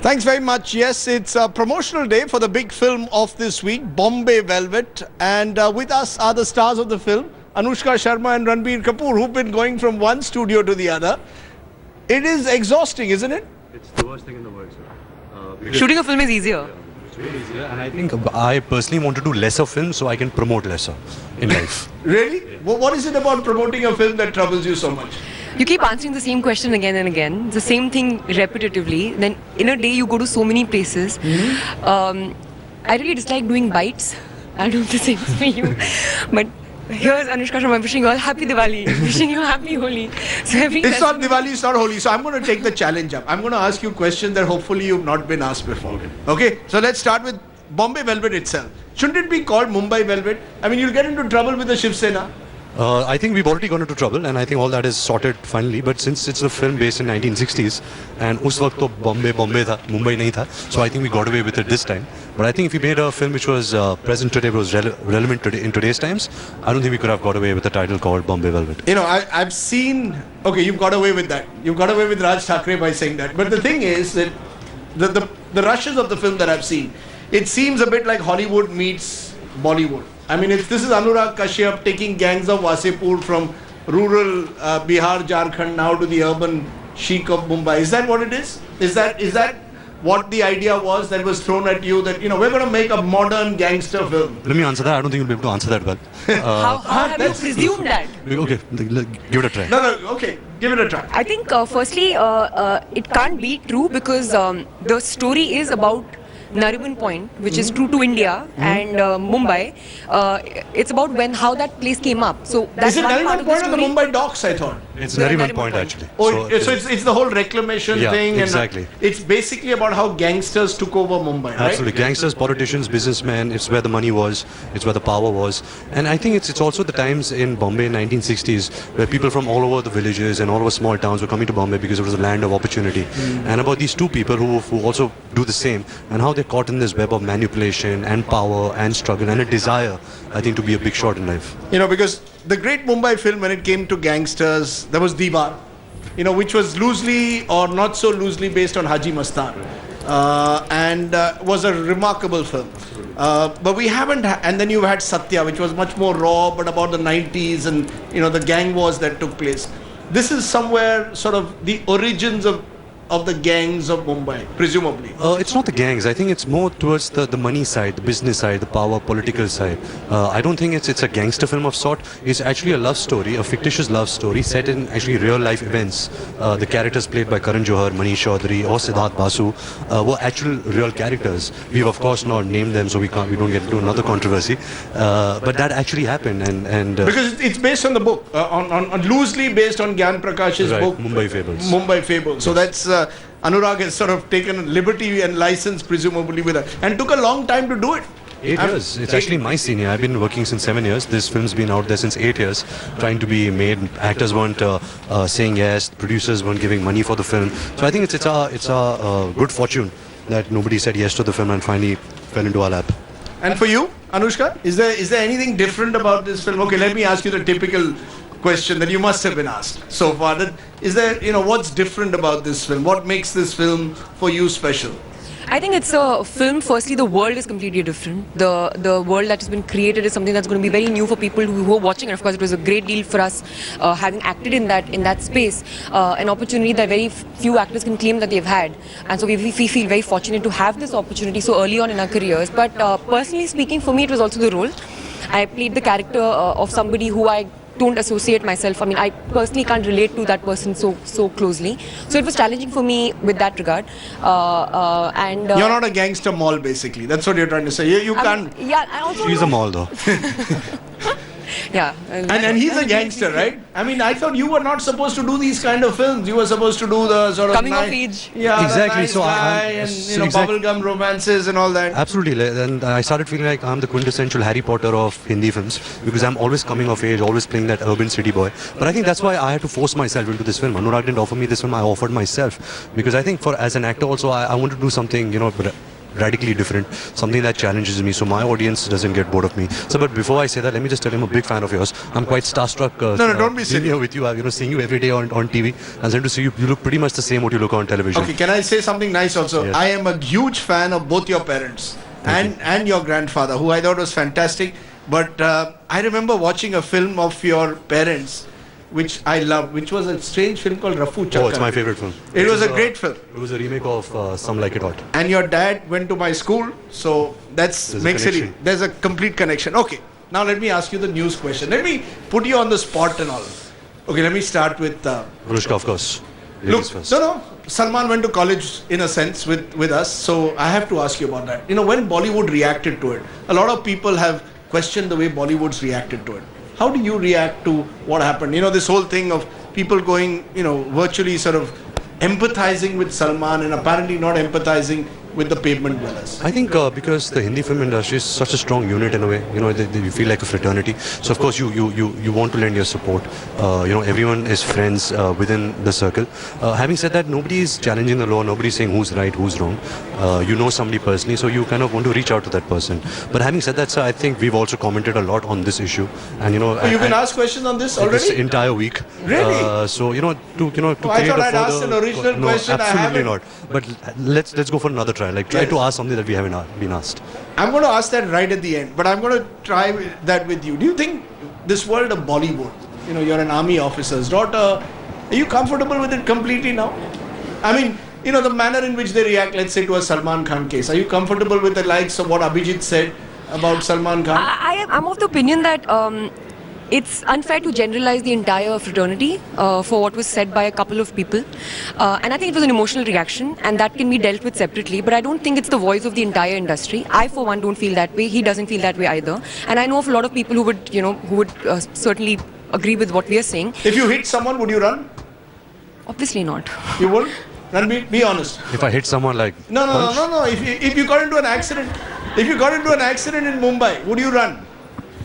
Thanks very much. Yes, it's a promotional day for the big film of this week, Bombay Velvet. And with us are the stars of the film, Anushka, Sharma and Ranbir Kapoor, who've been going from one studio to the other. It is exhausting, isn't it? It's the worst thing in the world, sir. Shooting a film is easier. It's way easier, and I think I personally want to do lesser films so I can promote lesser in life. Really? What is it about promoting a film that troubles you so much? You keep answering the same question again and again, the same thing repetitively. Then in a day you go to so many places. I really dislike doing bites. I don't know if the same is for you. But here's Anushka Sharma wishing you all happy Diwali, wishing you happy Holi. So It's not Diwali, it's not Holi. So I'm going to take the challenge up. I'm going to ask you questions that hopefully you've not been asked before. Okay? So let's start with Bombay Velvet itself. Shouldn't it be called Mumbai Velvet? I mean, you'll get into trouble with the Shiv Sena. I think we've already gone into trouble, and I think all that is sorted finally. But since it's a film based in 1960s, and us waqt to Bombay tha, Mumbai nahi tha, so I think we got away with it this time. But I think if we made a film which was present today, was relevant today in today's times, I don't think we could have got away with a title called Bombay Velvet. You know, I've seen. Okay, you've got away with that. You've got away with Raj Thackeray by saying that. But the thing is that the rushes of the film that I've seen, it seems a bit like Hollywood meets Bollywood. I mean, this is Anurag Kashyap taking gangs of Wasipur from rural Bihar, Jharkhand now to the urban chic of Mumbai. Is that what it is? Is that what the idea was that was thrown at you, that, you know, we're going to make a modern gangster film? Let me answer that. I don't think you'll be able to answer that well. how have you presumed that? Okay, give it a try. No, okay, give it a try. I think firstly, it can't be true because the story is about Nariman Point, which is true to India and Mumbai. It's about how that place came up. So that's is it one part Nariman of the Point or the story. Mumbai docks, I thought? It's The Nariman Nariman Point Point. actually. Oh, so it's the whole reclamation Yeah, thing. exactly. And it's basically about how gangsters took over Mumbai, right? Absolutely. Gangsters, politicians, businessmen, it's where the money was, it's where the power was. And I think it's also the times in Bombay in 1960s where people from all over the villages and all over small towns were coming to Bombay because it was a land of opportunity. And about these two people who also do the same, and how they're caught in this web of manipulation and power and struggle and a desire, I think, to be a big shot in life. You know, because the great Mumbai film, when it came to gangsters, there was Diwar, you know, which was loosely or not so loosely based on Haji Mastan, and was a remarkable film. But we haven't, and then you had Satya, which was much more raw, but about the 90s and, you know, the gang wars that took place. This is somewhere sort of the origins of the gangs of Mumbai, presumably. It's not the gangs. I think it's more towards the money side, the business side, the power, political side. I don't think it's a gangster film of sort. It's actually a love story, a fictitious love story set in actually real life events. The characters played by Karan Johar, Manish Chaudhary or Siddharth Basu were actual real characters. We've of course not named them, so we don't get into another controversy. But that actually happened, and because it's based on the book, on loosely based on Gyan Prakash's right, book, Mumbai Fables. Mumbai Fables. So that's Anurag has sort of taken liberty and license, presumably, with that, and took a long time to do it. 8 years. It's actually my senior. I've been working since 7 years. This film's been out there since 8 years, trying to be made. Actors weren't saying yes. Producers weren't giving money for the film. So I think it's a good fortune that nobody said yes to the film and finally fell into our lap. And for you, Anushka, is there anything different about this film? Okay, let me ask you the typical question that you must have been asked so far. That is there, you know, what's different about this film? What makes this film for you special? I think it's a film. Firstly, the world is completely different. The world that has been created is something that's going to be very new for people who are watching. And of course, it was a great deal for us having acted in that space, an opportunity that very few actors can claim that they've had. And so we feel very fortunate to have this opportunity so early on in our careers. But personally speaking, for me, it was also the role. I played the character of somebody who I don't associate myself. I mean, I personally can't relate to that person so closely. So it was challenging for me with that regard. And you're not a gangster mall, basically. That's what you're trying to say. You can't. Yeah, I also. She's a mall though. Yeah. And he's a gangster, right? I mean, I thought you were not supposed to do these kind of films. You were supposed to do the sort of coming of age. Yeah, exactly. Nice So guy and you know, bubblegum romances and all that. Absolutely, and I started feeling like I'm the quintessential Harry Potter of Hindi films because I'm always coming of age, always playing that urban city boy. But I think that's why I had to force myself into this film. Anurag didn't offer me this film; I offered myself because I think as an actor also, I want to do something, you know, radically different, something that challenges me, so my audience doesn't get bored of me. So, but before I say that, let me just tell you, I'm a big fan of yours. I'm quite starstruck. No, don't be being silly. here with you. I've seeing you every day on TV. I'm saying to see you. You look pretty much the same what you look on television. Okay, can I say something nice also? Yes. I am a huge fan of both your parents and your grandfather, who I thought was fantastic. But I remember watching a film of your parents, which I loved, which was a strange film called Rafu Chakra. Oh, it's my favorite film. It was a great film. It was a remake of Some Like It Hot. And your dad went to my school, so that's There's a makes it. connection. There's a complete connection. Okay, now let me ask you the news question. Let me put you on the spot and all. Okay, let me start with. Anushka, of course. Look, Ladies first. no. Salman went to college in a sense with us, so I have to ask you about that. When Bollywood reacted to it, a lot of people have questioned the way Bollywood's reacted to it. How do you react to what happened? This whole thing of people going, virtually sort of empathizing with Salman and apparently not empathizing with the pavement dwellers. I think because the Hindi film industry is such a strong unit in a way, you feel like a fraternity. So of course you want to lend your support. Everyone is friends within the circle. Having said that, nobody is challenging the law. Nobody is saying who's right, who's wrong. You know somebody personally, so you kind of want to reach out to that person. But having said that, sir, I think we've also commented a lot on this issue, and You've been asked questions on this already? This entire week. Really? So to I create thought a I'd asked an original no, question. I absolutely haven't. not. But let's go for another try. Try Yes. to ask something that we haven't been asked. I'm going to ask that right at the end, but I'm going to try that with you. Do you think this world of Bollywood, you're an army officer's daughter, are you comfortable with it completely now? I mean, the manner in which they react, let's say, to a Salman Khan case. Are you comfortable with the likes of what Abhijit said about Salman Khan? I'm of the opinion that it's unfair to generalize the entire fraternity for what was said by a couple of people. And I think it was an emotional reaction, and that can be dealt with separately. But I don't think it's the voice of the entire industry. I, for one, don't feel that way. He doesn't feel that way either. And I know of a lot of people who would certainly agree with what we are saying. If you hit someone, would you run? Obviously not. You wouldn't? Ranbir, be honest. If I hit someone No. If you got into an accident, in Mumbai, would you run?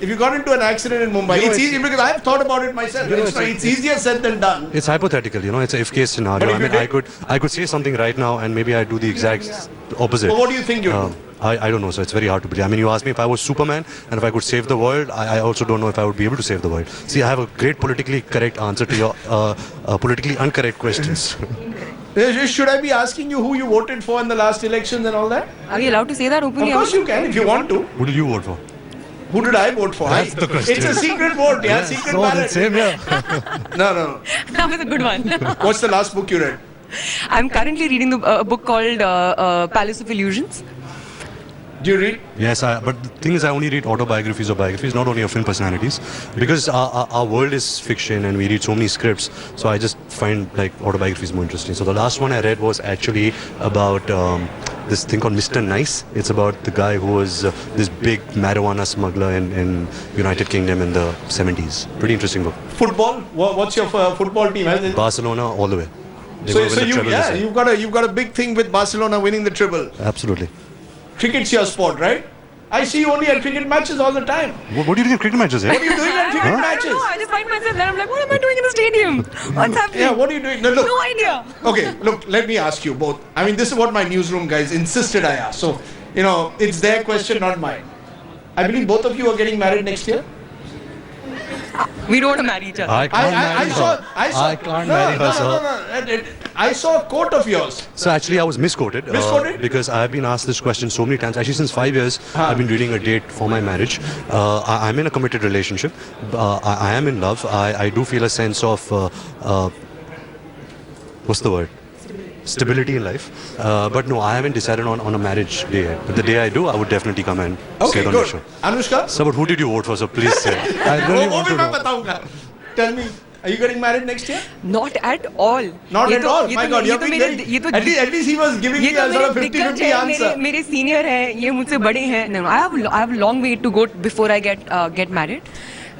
If you got into an accident in Mumbai, it's easy because I've thought about it myself. It's easier said than done. It's hypothetical, it's a if-case scenario. But if I mean, you did- I could say something right now, and maybe I do the exact opposite. But what do you think you'd do? I don't know, so it's very hard to believe. I mean, you asked me if I was Superman and if I could save the world. I also don't know if I would be able to save the world. See, I have a great politically correct answer to your politically incorrect questions. Should I be asking you who you voted for in the last elections and all that? Are we allowed to say that Of openly? course you can if you want to. Who did you vote for? Who did I vote for? That's the question. It's a secret vote, secret ballot. Same here. No. That was a good one. What's the last book you read? I'm currently reading a book called Palace of Illusions. Do you read? Yes, but the thing is, I only read autobiographies or biographies, not only of film personalities, because our world is fiction and we read so many scripts. So I just find autobiographies more interesting. So the last one I read was actually about this thing called Mr. Nice. It's about the guy who was this big marijuana smuggler in United Kingdom in the 70s. Pretty interesting book. Football? What's your football team? Barcelona all the way. They So win the treble this year. you've got a big thing with Barcelona winning the treble. Absolutely. Cricket's your sport, right? I see you only at cricket matches all the time. What do you do in cricket matches? What are you doing at cricket I matches? don't know. I just find myself there. I'm like, what am I doing in the stadium? What's happening? Yeah, what are you doing? No, look. No idea. Okay, look, let me ask you both. I mean, this is what my newsroom guys insisted I ask. So, it's their question, not mine. I believe both of you are getting married next year? We don't want to marry each other. I can't marry her. I can't marry her, sir. I saw a quote of yours. So actually, I was misquoted. Misquoted? Because I have been asked this question so many times. Actually, since 5 years, I've been reading a date for my marriage. I'm in a committed relationship. I am in love. I do feel a sense of what's the word? Stability in life. But no, I haven't decided on a marriage day yet. But the day I do, I would definitely come and say Okay, it on the good. show. Anushka? So, but who did you vote for? So please say. I really want to know. बताऊंगा. Tell me, are you getting married next year? Not at all. Not ये at तो- all. ये My तो- God, ये you're तो being मेरे- very... ये तो- At least he was giving ये me तो a sort of मेरे 50-50 दिग्गज हैं, answer. मेरे सीनियर हैं, ये मुझसे बड़े हैं. No, I have a long way to go before I get married.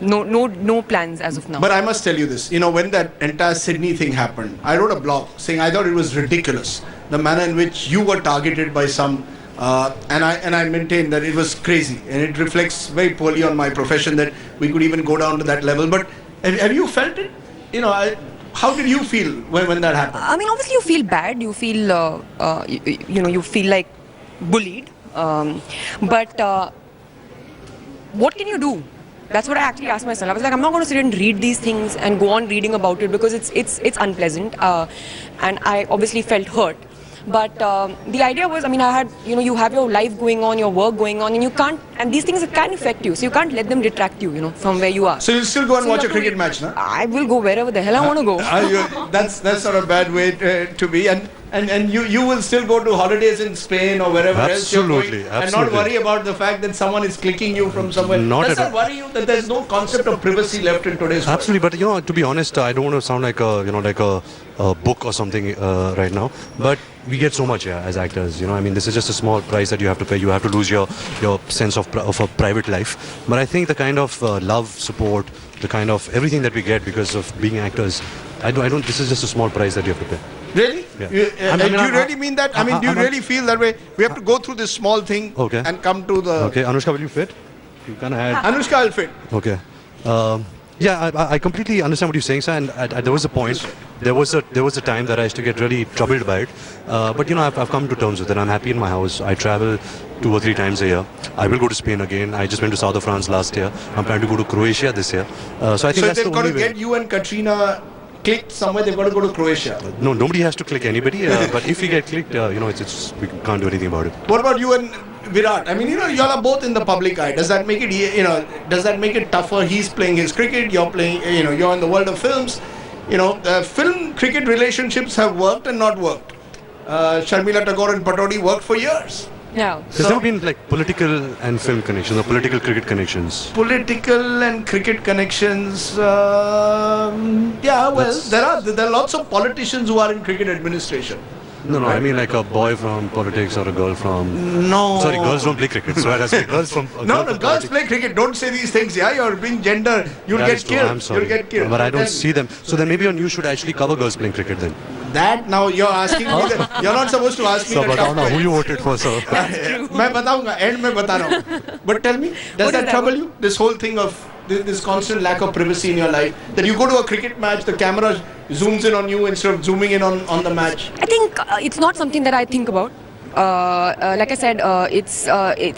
No plans as of now. But I must tell you this, when that entire Sydney thing happened, I wrote a blog saying I thought it was ridiculous, the manner in which you were targeted by some, and I maintain that it was crazy, and it reflects very poorly on my profession that we could even go down to that level. But have you felt it? How did you feel when that happened? I mean, obviously you feel bad. You feel, you feel like bullied. But what can you do? That's what I actually asked myself. I was like, I'm not going to sit and read these things and go on reading about it because it's unpleasant, and I obviously felt hurt. But the idea was, I mean, I had, you have your life going on, your work going on, and you can't, and these things can affect you, so you can't let them detract you, from where you are. So you'll still go and So watch you a have to cricket match, no? I will go wherever the hell I want to go. That's not a bad way to be, and you will still go to holidays in Spain or wherever else you're going, Absolutely, and not absolutely. worry about the fact that someone is clicking you from somewhere. Not Does at that worry you that there's no concept of privacy left in today's world? Absolutely, but to be honest, I don't want to sound like a book or something right now. But we get so much as actors. I mean, this is just a small price that you have to pay. You have to lose your sense of a private life. But I think the kind of love, support, the kind of everything that we get because of being actors, I don't. This is just a small price that you have to pay. Really? Yeah. Do you really mean that? I mean, do you really feel that way? We have to go through this small thing Okay. and come to the... Okay, Anushka, will you fit? You kind of had. Anushka will fit. Okay. Yeah, I completely understand what you're saying, sir. And there was a point. There was a time that I used to get really troubled by it. But I've come to terms with it. I'm happy in my house. I travel 2 or 3 times a year. I will go to Spain again. I just went to south of France last year. I'm planning to go to Croatia this year. So I think So that's they've the got only to way. get you and Katrina clicked somewhere, they've got to go to Croatia. No, nobody has to click anybody. But if we get clicked, it's we can't do anything about it. What about you and Virat? I mean, you all are both in the public eye. Does that make it, does that make it tougher? He's playing his cricket, you're playing, you're in the world of films. Film cricket relationships have worked and not worked. Sharmila Tagore and Patodi worked for years. Yeah. There's never been like political and film connections or political cricket connections. Political and cricket connections, there are lots of politicians who are in cricket administration. No, I mean like a boy from politics or a girl from... No. Sorry, girls don't play cricket. So I say girls from... No, girls play cricket. Don't say these things. Yeah, you're being gender. You'll That get is true. killed. I'm sorry. You'll get killed. But I don't Tell see me. them. So then maybe on you should actually cover girls playing cricket then. That now you're asking me that. You're not supposed to ask me So the बताओ tough ना who questions. you voted for, sir. मैं बताऊंगा. End में बता रहा हूँ. But tell me, does What that is trouble that? you? This whole thing of this constant lack of privacy in your life. That you go to a cricket match, the camera zooms in on you instead of zooming in on the match. I think it's not something that I think about. Like I said, it's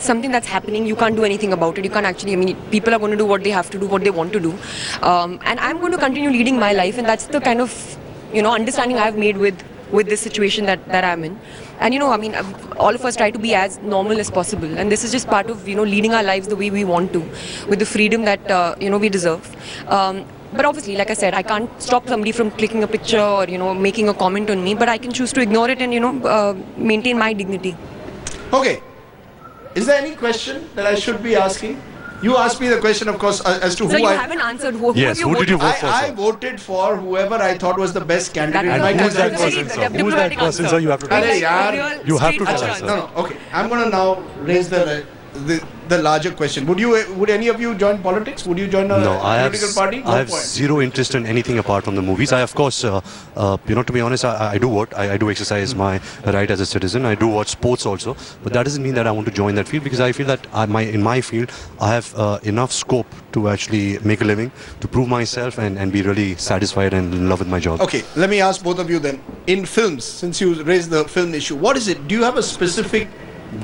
something that's happening. You can't do anything about it. You can't actually. I mean, people are going to do what they have to do, what they want to do, and I'm going to continue leading my life, and that's the kind of understanding I've made with this situation that I'm in. And I mean, all of us try to be as normal as possible, and this is just part of leading our lives the way we want to, with the freedom that we deserve. But obviously, like I said, I can't stop somebody from clicking a picture or making a comment on me, but I can choose to ignore it and maintain my dignity. Okay. Is there any question that I should be asking? You asked me the question, of course, as to So who you I... haven't answered who Yes, have you who did you voted vote for, I sir? voted for whoever I thought was the best candidate. That's in my not- Who's that that's a very person, sir? Who's that diplomatic person, answer. sir? You have to tell Arey us. yaar. You have to Straight tell us, answer. sir. No, okay. I'm going to now raise the larger question. Would any of you join politics? Would you join a No, political party? No I have point. zero interest in anything apart from the movies. I, of course, to be honest, I do vote. I do exercise my right as a citizen. I do watch sports also. But that doesn't mean that I want to join that field because I feel that in my field, I have enough scope to actually make a living, to prove myself and be really satisfied and in love with my job. Okay, let me ask both of you then. In films, since you raised the film issue, what is it? Do you have a specific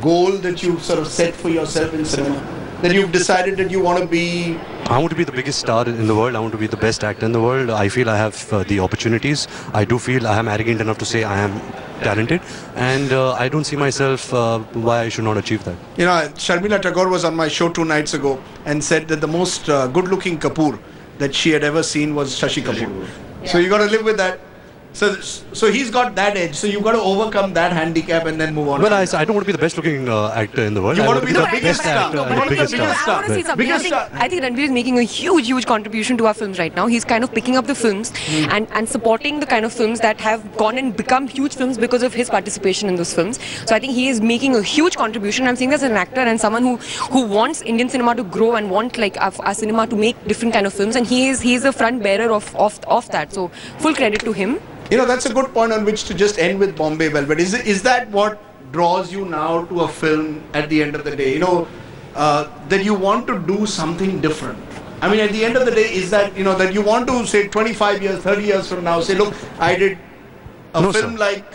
goal that you've sort of set for yourself in cinema? That you've decided that you want to be... I want to be the biggest star in the world. I want to be the best actor in the world. I feel I have the opportunities. I do feel I am arrogant enough to say I am talented. And I don't see myself why I should not achieve that. Sharmila Tagore was on my show 2 nights ago and said that the most good-looking Kapoor that she had ever seen was Shashi Kapoor. So you got to live with that. So he's got that edge. So you've got to overcome that handicap and then move on. Well, I don't want to be the best looking actor in the world. You I want to be the best biggest star. actor You and want the to be the biggest biggest star. I want to say something. Biggest star. I think Ranbir is making a huge contribution to our films right now. He's kind of picking up the films and supporting the kind of films that have gone and become huge films because of his participation in those films. So I think he is making a huge contribution. I'm saying this as an actor and someone who wants Indian cinema to grow and want like our cinema to make different kind of films. And he is the front bearer of that. So full credit to him. That's a good point on which to just end with Bombay Velvet. Is that what draws you now to a film at the end of the day? That you want to do something different. I mean, at the end of the day, is that, that you want to say 25 years, 30 years from now, say, look, I did a No, film sir. like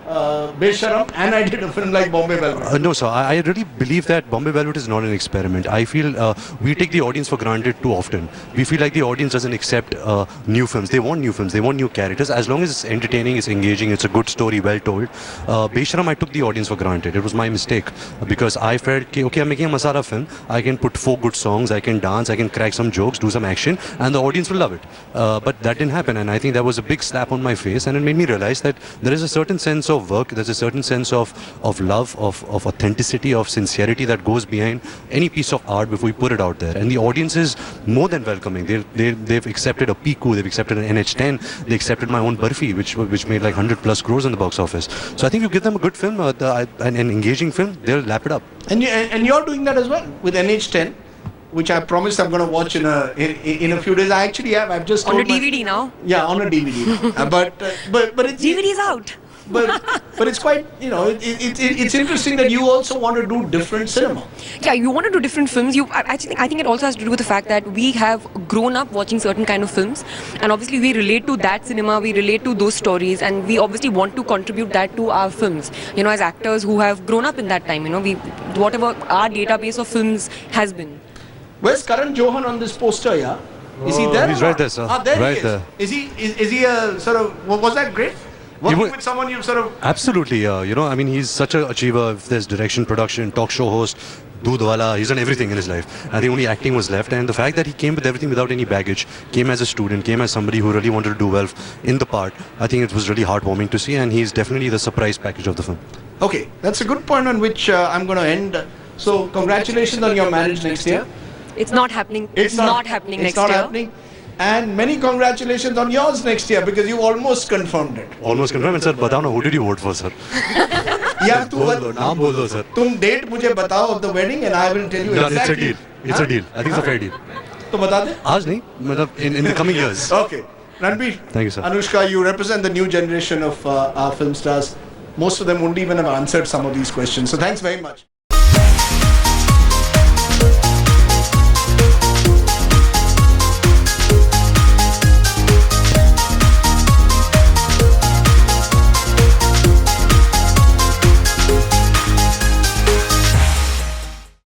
Besharam and I did a film like Bombay Velvet. No, sir. I really believe that Bombay Velvet is not an experiment. I feel we take the audience for granted too often. We feel like the audience doesn't accept new films. They want new films. They want new characters. As long as it's entertaining, it's engaging, it's a good story, well told. Besharam, I took the audience for granted. It was my mistake because I felt, okay, I'm making a masala film. I can put 4 good songs. I can dance. I can crack some jokes, do some action, and the audience will love it. But that didn't happen, and I think that was a big slap on my face, and it made me realize that there is a certain sense of work, there's a certain sense of love, of authenticity, of sincerity that goes behind any piece of art before we put it out there. And the audience is more than welcoming. They've accepted a Piku, they've accepted an NH10, they accepted my own Barfi, which made like 100 plus crores in the box office. So I think you give them a good film, an engaging film, they'll lap it up. And you're doing that as well with NH10, which I promised I'm going to watch in a few days. I actually have. I've just On a DVD now? Yeah, on a DVD. but it's DVD's out. but it's quite, it's interesting that you also want to do different cinema. Yeah, you want to do different films. I think it also has to do with the fact that we have grown up watching certain kind of films, and obviously we relate to that cinema, we relate to those stories, and we obviously want to contribute that to our films. As actors who have grown up in that time, whatever our database of films has been. Where's Karan Johan on this poster? Yeah, is he there? He's right there, sir. There right he is. there. Is he a sort of? Was that great? Working with someone you've sort of... Absolutely, he's such an achiever. If there's direction, production, talk show host, Doodwala, he's done everything in his life. I think only acting was left, and the fact that he came with everything without any baggage, came as a student, came as somebody who really wanted to do well in the part, I think it was really heartwarming to see, and he's definitely the surprise package of the film. Okay, that's a good point on which I'm going to end. So, congratulations on your marriage next year. It's not happening. It's not happening next year. It's not happening. And many congratulations on yours next year because you almost confirmed it. Almost confirmed. And sir, बताओ ना, who did you vote for, sir? यार नाम बोल दो sir. तुम date मुझे बताओ of the wedding and I will tell you exactly. It's a deal. It's a deal. I think it's a fair deal. तो बता दे. आज नहीं, मतलब in the coming years. Okay. Ranbir. Thank you, sir. Anushka, you represent the new generation of our film stars. Most of them wouldn't even have answered some of these questions. So thanks very much.